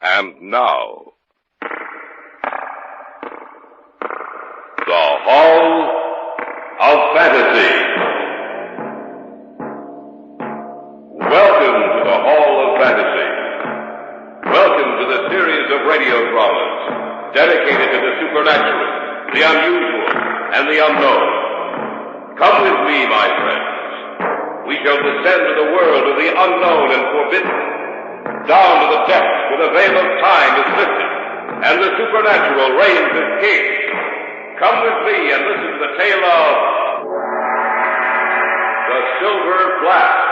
And now, the Hall of Fantasy. Welcome to the Hall of Fantasy. Welcome to the series of radio dramas dedicated to the supernatural, the unusual, and the unknown. Come with me, my friends. We shall descend to the world of the unknown and forbidden, down to the depths where the veil of time is lifted, and the supernatural reigns as king. Come with me and listen to the tale of the Silver Flask.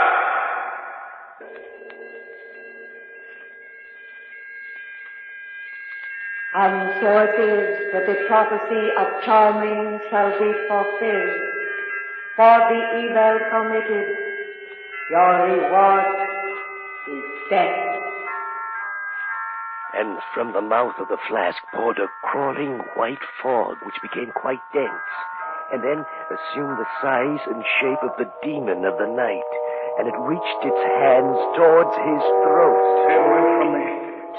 And so it is that the prophecy of Charming shall be fulfilled. For the evil committed, your reward is death. And from the mouth of the flask poured a crawling white fog, which became quite dense, and then assumed the size and shape of the demon of the night, and it reached its hands towards his throat. Stay away from me.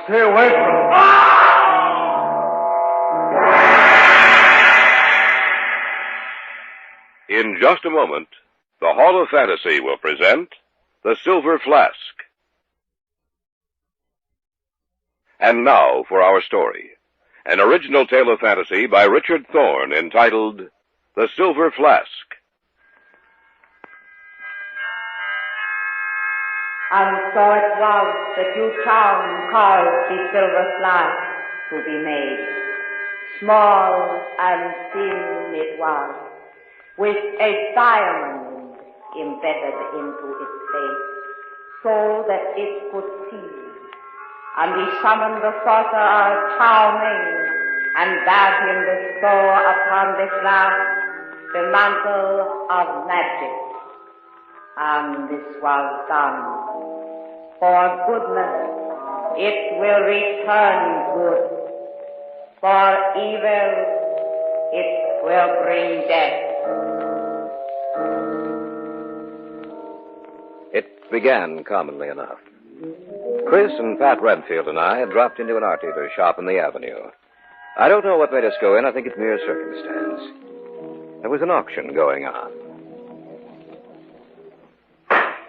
Stay away from me. In just a moment, the Hall of Fantasy will present The Silver Flask. And now for our story, an original tale of fantasy by Richard Thorne entitled The Silver Flask. And so it was that you charmed caused the silver flask to be made. Small and thin it was, with a diamond embedded into its face, so that it could see. And he summoned the sorcerer Charming, and bade him bestow upon the flask the mantle of magic. And this was done. For goodness, it will return good. For evil, it will bring death. It began commonly enough. Chris and Pat Redfield and I had dropped into an art dealer's shop in the avenue. I don't know what made us go in. I think it's mere circumstance. There was an auction going on.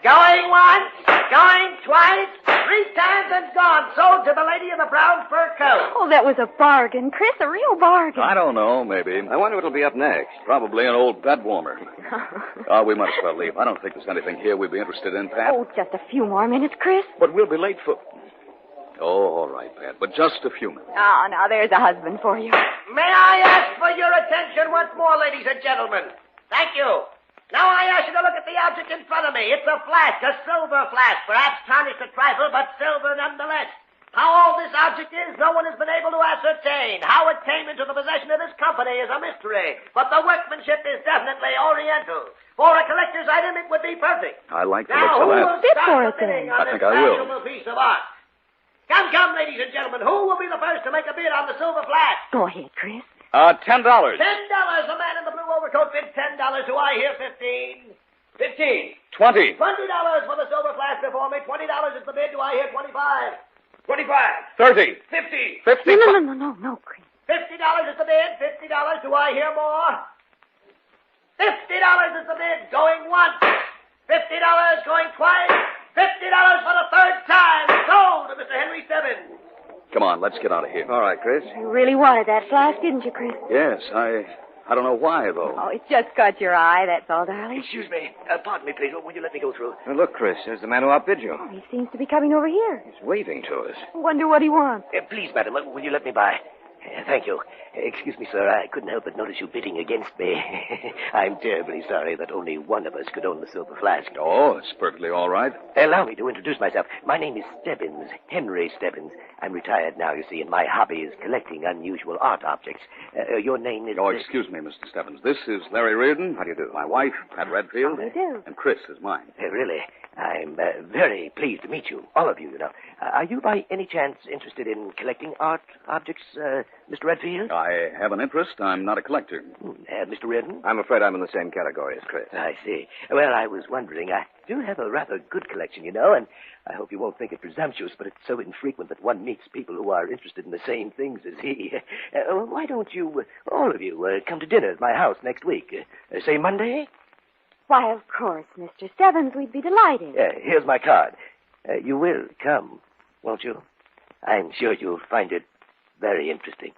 Going once, going twice, 3 times and gone. Sold to the lady in the brown fur coat. Oh, that was a bargain, Chris, a real bargain. I don't know, maybe. I wonder what'll be up next. Probably an old bed warmer. We might as well leave. I don't think there's anything here we'd be interested in, Pat. Oh, just a few more minutes, Chris. But we'll be late for... Oh, all right, Pat, but just a few minutes. Oh, now there's a husband for you. May I ask for your attention once more, ladies and gentlemen? Thank you. Now I ask you to look at the object in front of me. It's a flask, a silver flask, perhaps tarnished a trifle, but silver nonetheless. How old this object is, no one has been able to ascertain. How it came into the possession of this company is a mystery, but the workmanship is definitely Oriental. For a collector's item, it would be perfect. I like the Now, looks of who that. will Bid start for the it, then. bidding on I this think I will. valuable piece of art? Come, ladies and gentlemen, who will be the first to make a bid on the silver flask? Go ahead, Chris. $10. $10. The man in the blue overcoat bids $10. Do I hear 15? 15. 20. $20 for the silver flask before me. $20 is the bid. Do I hear 25? 25. 30. 50. 50. No, Chris. $50 is the bid. $50. Do I hear more? $50 is the bid. Going once. $50 going twice. $50 for the third time. Sold to Mr. Henry Stebbins. Come on, let's get out of here. All right, Chris. You really wanted that flask, didn't you, Chris? Yes, I don't know why, though. Oh, it just caught your eye, that's all, darling. Excuse me. Pardon me, please. Will you let me go through? Now, look, Chris, there's the man who outbid you. Oh, he seems to be coming over here. He's waving to us. Wonder what he wants. Please, madam, will you let me by? Thank you. Excuse me, sir. I couldn't help but notice you bidding against me. I'm terribly sorry that only one of us could own the silver flask. Oh, it's perfectly all right. Allow me to introduce myself. My name is Stebbins, Henry Stebbins. I'm retired now, you see, and my hobby is collecting unusual art objects. Your name is... Oh, excuse me, Mr. Stebbins. This is Larry Reardon. How do you do? My wife, Pat Redfield. How do you do? And Chris is mine. Really? I'm very pleased to meet you, all of you, you know. Are you by any chance interested in collecting art objects, Mr. Redfield? I have an interest. I'm not a collector. Mr. Redden? I'm afraid I'm in the same category as Chris. I see. Well, I was wondering, I do have a rather good collection, you know, and I hope you won't think it presumptuous, but it's so infrequent that one meets people who are interested in the same things as he. Why don't you, all of you, come to dinner at my house next week? Say Monday? Why, of course, Mr. Stebbins, we'd be delighted. Here's my card. You will come, won't you? I'm sure you'll find it very interesting.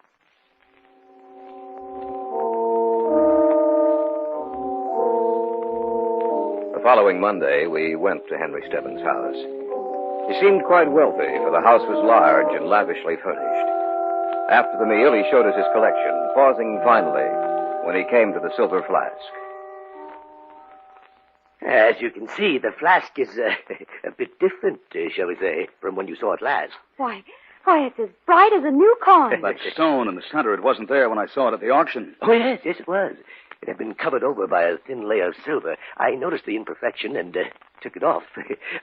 The following Monday, we went to Henry Stebbins' house. He seemed quite wealthy, for the house was large and lavishly furnished. After the meal, he showed us his collection, pausing finally when he came to the silver flask. As you can see, the flask is a bit different, shall we say, from when you saw it last. Why, it's as bright as a new coin. That stone in the center, it wasn't there when I saw it at the auction. Oh, yes, it was. It had been covered over by a thin layer of silver. I noticed the imperfection and took it off.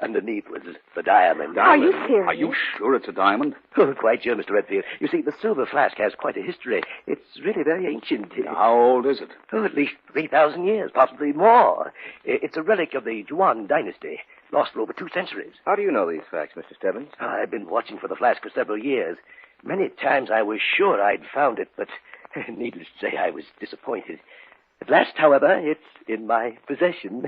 Underneath was the diamond. Are you serious? Are you sure it's a diamond? Oh, quite sure, Mr. Redfield. You see, the silver flask has quite a history. It's really very ancient. How old is it? Oh, at least 3,000 years, possibly more. It's a relic of the Yuan dynasty, lost for over 2 centuries. How do you know these facts, Mr. Stebbins? I've been watching for the flask for several years. Many times I was sure I'd found it, but needless to say, I was disappointed. At last, however, it's in my possession.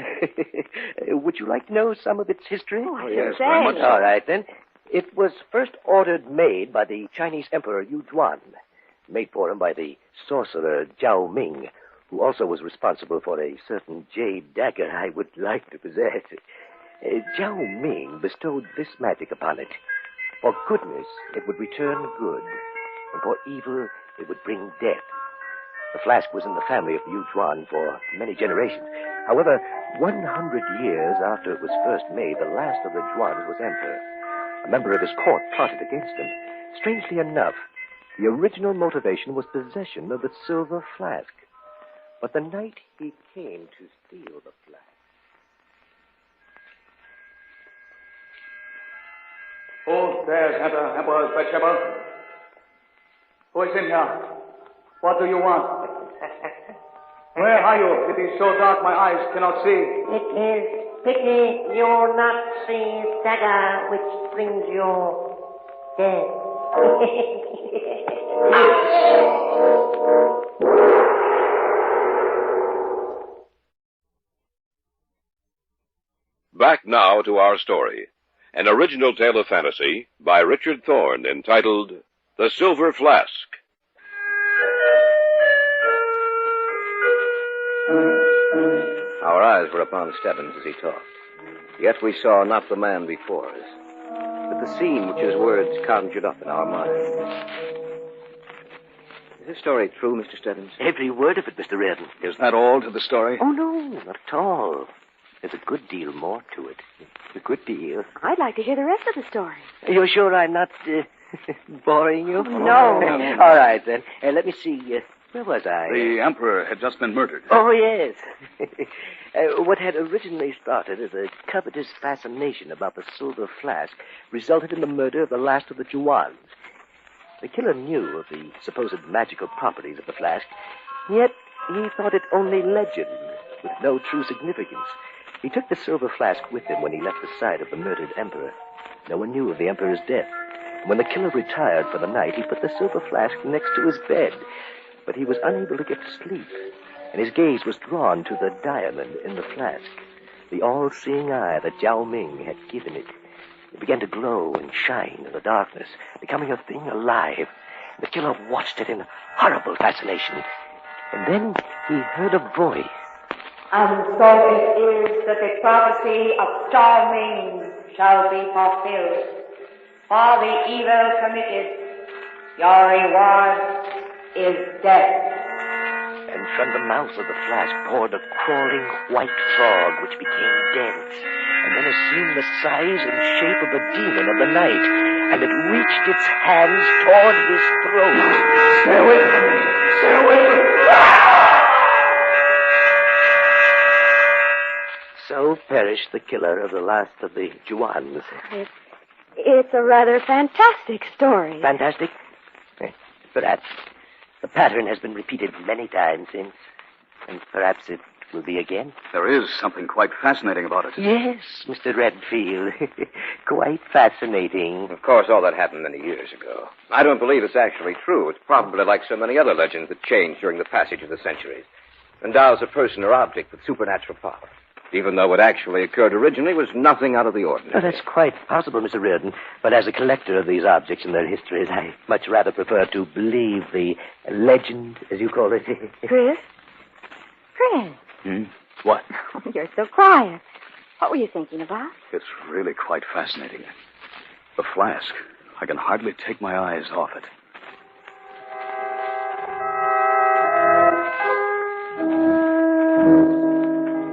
Would you like to know some of its history? Oh, yes, say. very much so. All right, then. It was first ordered made by the Chinese Emperor Yu Zhuan, made for him by the sorcerer Zhao Ming, who also was responsible for a certain jade dagger I would like to possess. Zhao Ming bestowed this magic upon it. For goodness, it would return good, and for evil, it would bring death. The flask was in the family of Yu Zhuan for many generations. However, 100 years after it was first made, the last of the Zhuans was emperor. A member of his court plotted against him. Strangely enough, the original motivation was possession of the silver flask. But the night he came to steal the flask... Who dares enter Emperor's bedchamber? Who is in here? What do you want? Where are you? It is so dark my eyes cannot see. It is pity you not see dagger which brings you death. Back now to our story. An original tale of fantasy by Richard Thorne entitled The Silver Flask. Our eyes were upon Stebbins as he talked. Yet we saw not the man before us, but the scene which his words conjured up in our minds. Is this story true, Mr. Stebbins? Every word of it, Mr. Redden. Is that all to the story? Oh, no, not at all. There's a good deal more to it. A good deal. I'd like to hear the rest of the story. You're sure I'm not boring you? No. All right, then. Let me see. Where was I? The emperor had just been murdered. Oh, yes. What had originally started as a covetous fascination about the silver flask resulted in the murder of the last of the Juans. The killer knew of the supposed magical properties of the flask, yet he thought it only legend, with no true significance. He took the silver flask with him when he left the side of the murdered emperor. No one knew of the emperor's death. When the killer retired for the night, he put the silver flask next to his bed. But he was unable to get to sleep, and his gaze was drawn to the diamond in the flask, the all-seeing eye that Zhao Ming had given it. It began to glow and shine in the darkness, becoming a thing alive. The killer watched it in horrible fascination. And then he heard a voice. And so it is that the prophecy of Zhao Ming shall be fulfilled. For the evil committed, your reward is death. And from the mouth of the flask poured a crawling white frog which became dense, and then assumed the size and shape of the demon of the night, and it reached its hands toward his throat. Stay away from me! Stay away from me! so perished the killer of the last of the Juans. It's a rather fantastic story. Fantastic? Perhaps. The pattern has been repeated many times since, and perhaps it will be again. There is something quite fascinating about it. Yes, Mr. Redfield. Quite fascinating. Of course, all that happened many years ago. I don't believe it's actually true. It's probably like so many other legends that change during the passage of the centuries. Endows a person or object with supernatural power, even though what actually occurred originally was nothing out of the ordinary. Oh, that's quite possible, Mr. Reardon. But as a collector of these objects and their histories, I much rather prefer to believe the legend, as you call it. Chris? What? Oh, you're so quiet. What were you thinking about? It's really quite fascinating. The flask. I can hardly take my eyes off it.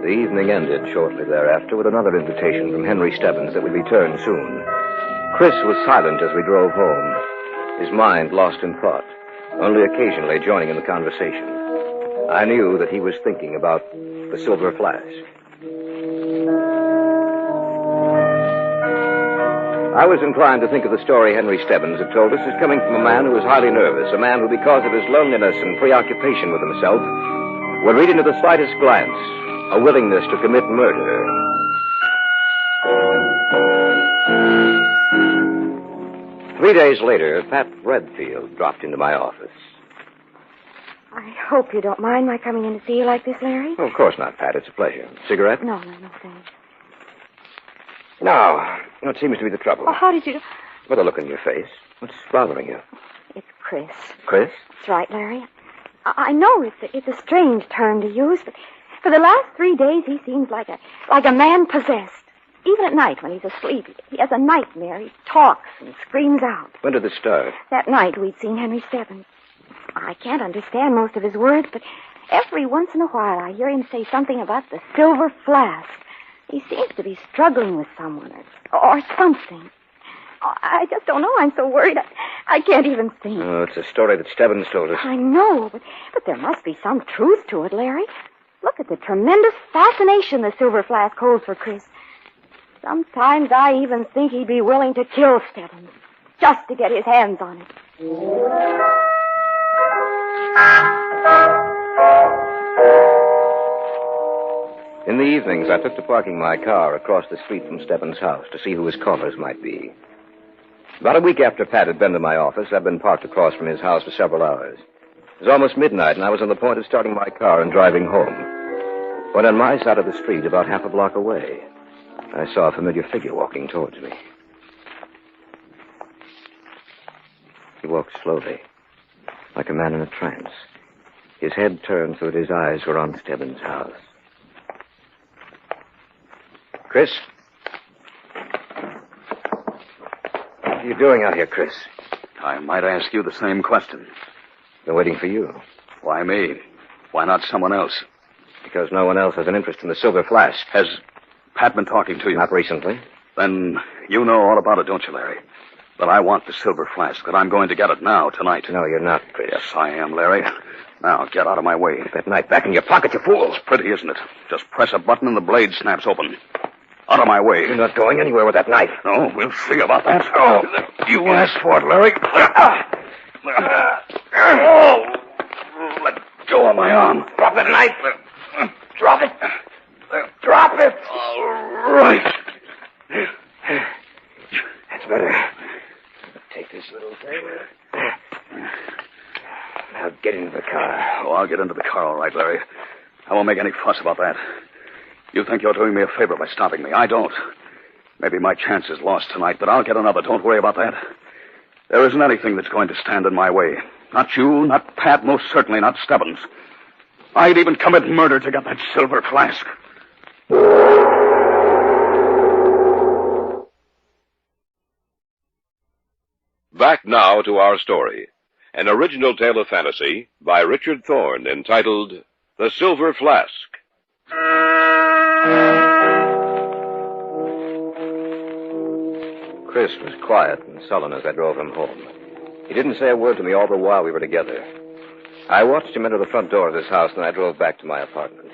The evening ended shortly thereafter with another invitation from Henry Stebbins that would return soon. Chris was silent as we drove home, his mind lost in thought, only occasionally joining in the conversation. I knew that he was thinking about the silver flask. I was inclined to think of the story Henry Stebbins had told us as coming from a man who was highly nervous, a man who, because of his loneliness and preoccupation with himself, would read into the slightest glance a willingness to commit murder. Three days later, Pat Redfield dropped into my office. I hope you don't mind my coming in to see you like this, Larry. Oh, of course not, Pat. It's a pleasure. Cigarette? No, thanks. Now, what seems to be the trouble? Oh, how did you... With a look in your face. What's bothering you? It's Chris. Chris? That's right, Larry. I know it's a strange term to use, but for the last 3 days he seems like a man possessed. Even at night when he's asleep, he has a nightmare. He talks and screams out. When did this start? That night we'd seen Henry Stebbins. I can't understand most of his words, but every once in a while I hear him say something about the silver flask. He seems to be struggling with someone or something. Oh, I just don't know. I'm so worried. I can't even think. Oh, it's a story that Stebbins told us. I know, but there must be some truth to it, Larry. Look at the tremendous fascination the silver flask holds for Chris. Sometimes I even think he'd be willing to kill Stebbins just to get his hands on it. In the evenings, I took to parking my car across the street from Stebbins' house to see who his callers might be. About a week after Pat had been to my office, I'd been parked across from his house for several hours. It was almost midnight, and I was on the point of starting my car and driving home, when on my side of the street, about half a block away, I saw a familiar figure walking towards me. He walked slowly, like a man in a trance. His head turned so that his eyes were on Stebbins' house. Chris? What are you doing out here, Chris? I might ask you the same question. Been waiting for you. Why me? Why not someone else? Because no one else has an interest in the silver flask. Has Pat been talking to you? Not recently. Then you know all about it, don't you, Larry? That I want the silver flask, that I'm going to get it now, tonight. No, you're not, Chris. Yes, I am, Larry. Now, get out of my way. Put that knife back in your pocket, you fool. It's pretty, isn't it? Just press a button and the blade snaps open. Out of my way. You're not going anywhere with that knife. No, we'll see about that. Oh, you asked for it, Larry. Oh, let go of my arm. Drop that knife. Drop it. Drop it. All right. That's better. Take this little thing. Now get into the car. Oh, I'll get into the car all right, Larry. I won't make any fuss about that. You think you're doing me a favor by stopping me. I don't. Maybe my chance is lost tonight, but I'll get another. Don't worry about that. There isn't anything that's going to stand in my way. Not you, not Pat, most certainly not Stebbins. I'd even commit murder to get that silver flask. Back now to our story. An original tale of fantasy by Richard Thorne entitled The Silver Flask. Chris was quiet and sullen as I drove him home. He didn't say a word to me all the while we were together. I watched him enter the front door of his house, and I drove back to my apartment.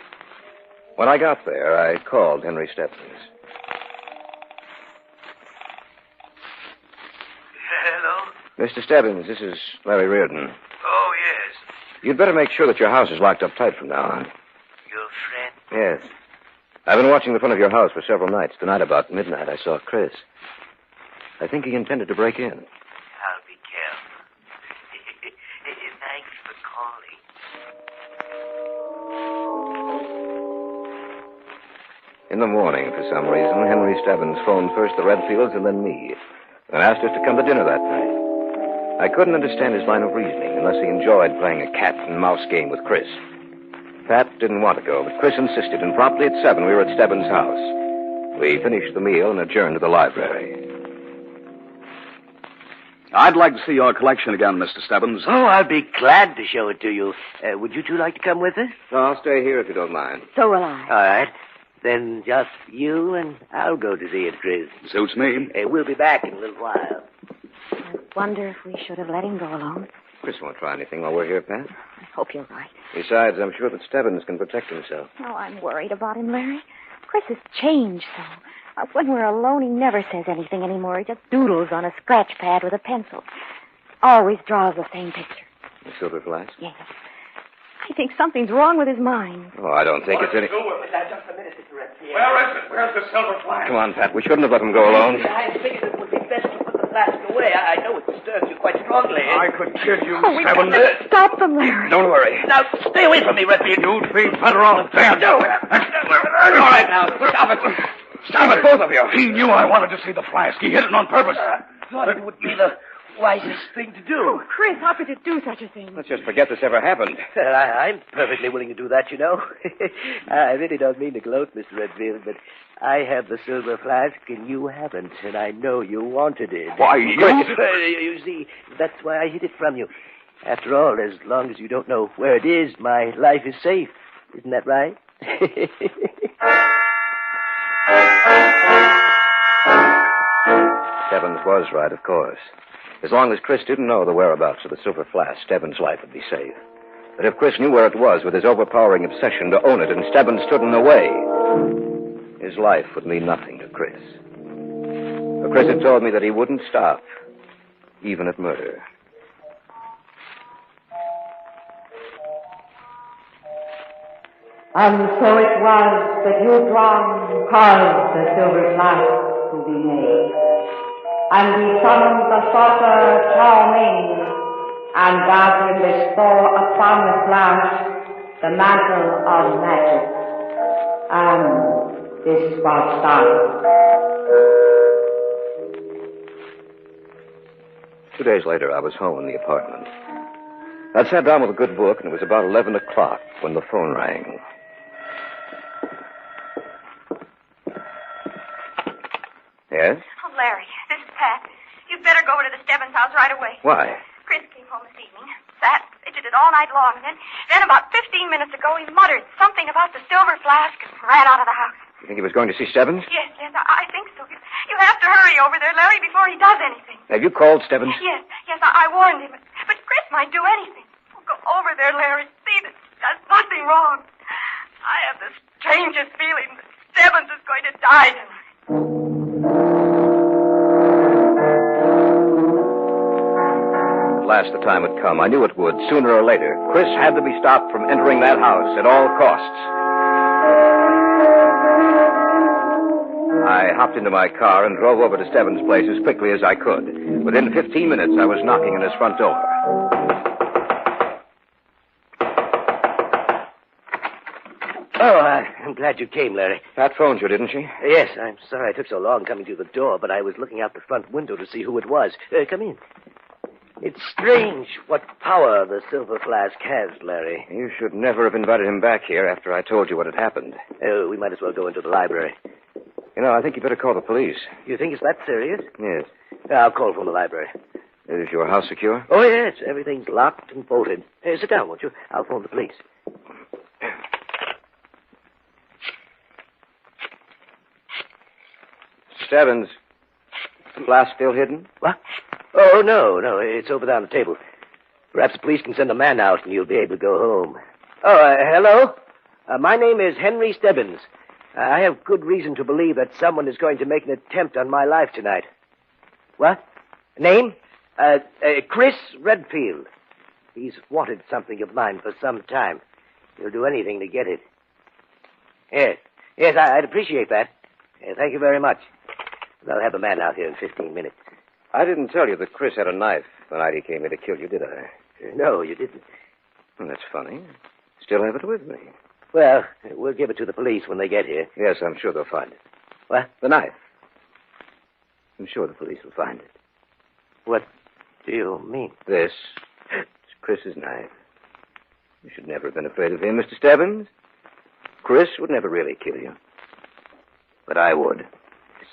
When I got there, I called Henry Stebbins. Hello? Mr. Stebbins, this is Larry Reardon. Oh, yes. You'd better make sure that your house is locked up tight from now on. Your friend? Yes. I've been watching the front of your house for several nights. Tonight, about midnight, I saw Chris. I think he intended to break in. I'll be careful. Thanks for calling. In the morning, for some reason, Henry Stebbins phoned first the Redfields and then me, and asked us to come to dinner that night. I couldn't understand his line of reasoning unless he enjoyed playing a cat and mouse game with Chris. Pat didn't want to go, but Chris insisted, and promptly at 7 we were at Stebbins' house. We finished the meal and adjourned to the library. I'd like to see your collection again, Mr. Stebbins. Oh, I'll be glad to show it to you. Would you two like to come with us? No, I'll stay here if you don't mind. So will I. All right. Then just you and I'll go to see it, Chris. Suits me. We'll be back in a little while. I wonder if we should have let him go alone. Chris won't try anything while we're here, Pat. I hope you're right. Besides, I'm sure that Stebbins can protect himself. Oh, I'm worried about him, Larry. Chris has changed so. When we're alone, he never says anything anymore. He just doodles on a scratch pad with a pencil. Always draws the same picture. The silver flask? Yes. I think something's wrong with his mind. Oh, I don't think it's any... Just a minute, Mr. Redfield. Where is it? Where's the silver flask? Come on, Pat. We shouldn't have let him go alone. I figured it would be best to put the flask away. I know it disturbs you quite strongly. I could kill you, Oh, we Stebbins. gotta stop them, Larry. Don't worry. Now, stay away from me, Redfield. You'd be better off dead. No. All right, now. Stop it. Stop it, both of you. He knew I wanted to see the flask. He hid it on purpose. Thought it would be the wisest thing to do. Chris, how could you do such a thing? Let's just forget this ever happened. I'm perfectly willing to do that, you know. I really don't mean to gloat, Mr. Redfield, but I have the silver flask and you haven't, and I know you wanted it. Why, you... You see, that's why I hid it from you. After all, as long as you don't know where it is, my life is safe. Isn't that right? Stebbins was right, of course. As long as Chris didn't know the whereabouts of the silver flask, Stebbins' life would be safe. But if Chris knew where it was with his overpowering obsession to own it and Stebbins stood in the way, his life would mean nothing to Chris. But Chris had told me that he wouldn't stop, even at murder. And so it was that you Thorne caused the silver flask to be made. And he summoned the sorcerer Thorne, and bade him bestow upon the flask the mantle of magic. And this was done. 2 days later, I was home in the apartment. I'd sat down with a good book, and it was about 11 o'clock when the phone rang. Yes? Oh, Larry, this is Pat. You'd better go over to the Stebbins house right away. Why? Chris came home this evening, sat, fidgeted all night long, and then about 15 minutes ago he muttered something about the silver flask and ran out of the house. You think he was going to see Stebbins? Yes, I think so. You have to hurry over there, Larry, before he does anything. Have you called Stebbins? Yes, I warned him. But Chris might do anything. Oh, go over there, Larry. See that there's nothing wrong. I have the strangest feeling that Stebbins is going to die tonight. At last the time had come. I knew it would, sooner or later. Chris had to be stopped from entering that house at all costs. I hopped into my car and drove over to Stebbins' place as quickly as I could. Within 15 minutes, I was knocking on his front door. Oh, I'm glad you came, Larry. Pat phoned you, didn't she? Yes, I'm sorry I took so long coming to the door, but I was looking out the front window to see who it was. Come in. It's strange what power the silver flask has, Larry. You should never have invited him back here after I told you what had happened. We might as well go into the library. You know, I think you better call the police. You think it's that serious? Yes. I'll call from the library. Is your house secure? Oh, yes. Everything's locked and bolted. Sit down, won't you? I'll phone the police. Stebbins, the flask still hidden? What? Oh, no. It's over there on the table. Perhaps the police can send a man out and you'll be able to go home. Oh, hello? My name is Henry Stebbins. I have good reason to believe that someone is going to make an attempt on my life tonight. What? Name? Chris Redfield. He's wanted something of mine for some time. He'll do anything to get it. Yes, I'd appreciate that. Thank you very much. I'll have a man out here in 15 minutes. I didn't tell you that Chris had a knife the night he came here to kill you, did I? No, you didn't. Well, that's funny. Still have it with me. Well, we'll give it to the police when they get here. Yes, I'm sure they'll find it. What? The knife. I'm sure the police will find it. What do you mean? This is Chris's knife. You should never have been afraid of him, Mr. Stebbins. Chris would never really kill you. But I would.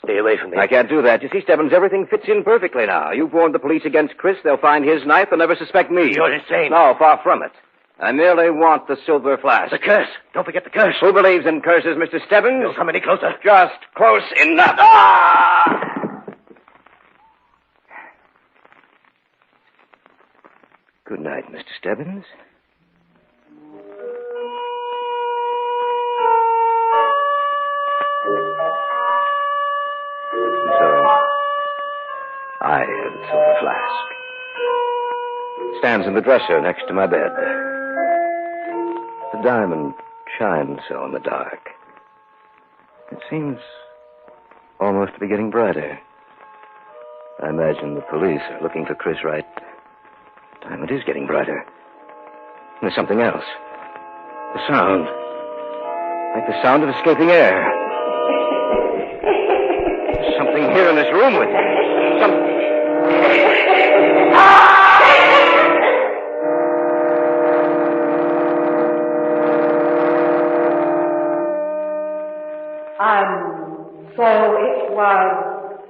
Stay away from me. I can't do that. You see, Stebbins, everything fits in perfectly now. You've warned the police against Chris. They'll find his knife. They'll never suspect me. You're insane. No, far from it. I merely want the silver flask. The curse. Don't forget the curse. Who believes in curses, Mr. Stebbins? Don't come any closer. Just close enough. Ah! Good night, Mr. Stebbins. So, I have the silver flask. It stands in the dresser next to my bed. The diamond shines so in the dark. It seems almost to be getting brighter. I imagine the police are looking for Chris Wright. The diamond is getting brighter. And there's something else. The sound. Like the sound of escaping air. There's something here in this room with me. And so it was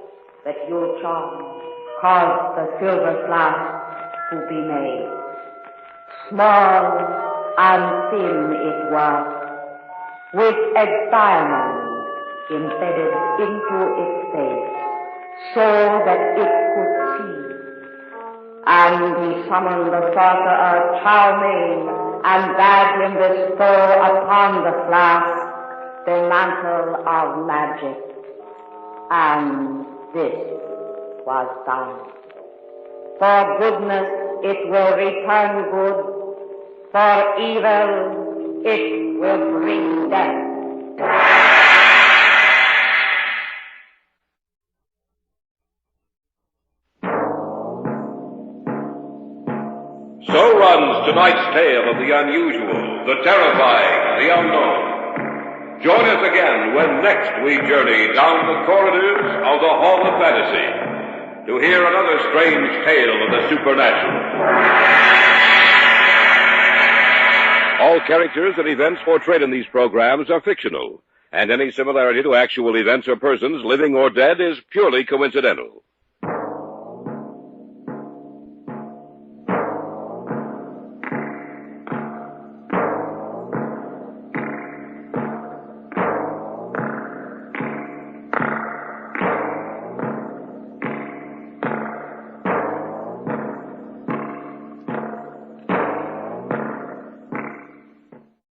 that you, John, caused the silver flask to be made. Small and thin it was, with a diamond embedded into its base, so that it could see. And he summoned the sorcerer Charmaine and bade him bestow upon the flask the mantle of magic. And this was done. For goodness it will return good, for evil it will bring death. So runs tonight's tale of the unusual, the terrifying, the unknown. Join us again when next we journey down the corridors of the Hall of Fantasy to hear another strange tale of the supernatural. All characters and events portrayed in these programs are fictional, and any similarity to actual events or persons, living or dead, is purely coincidental.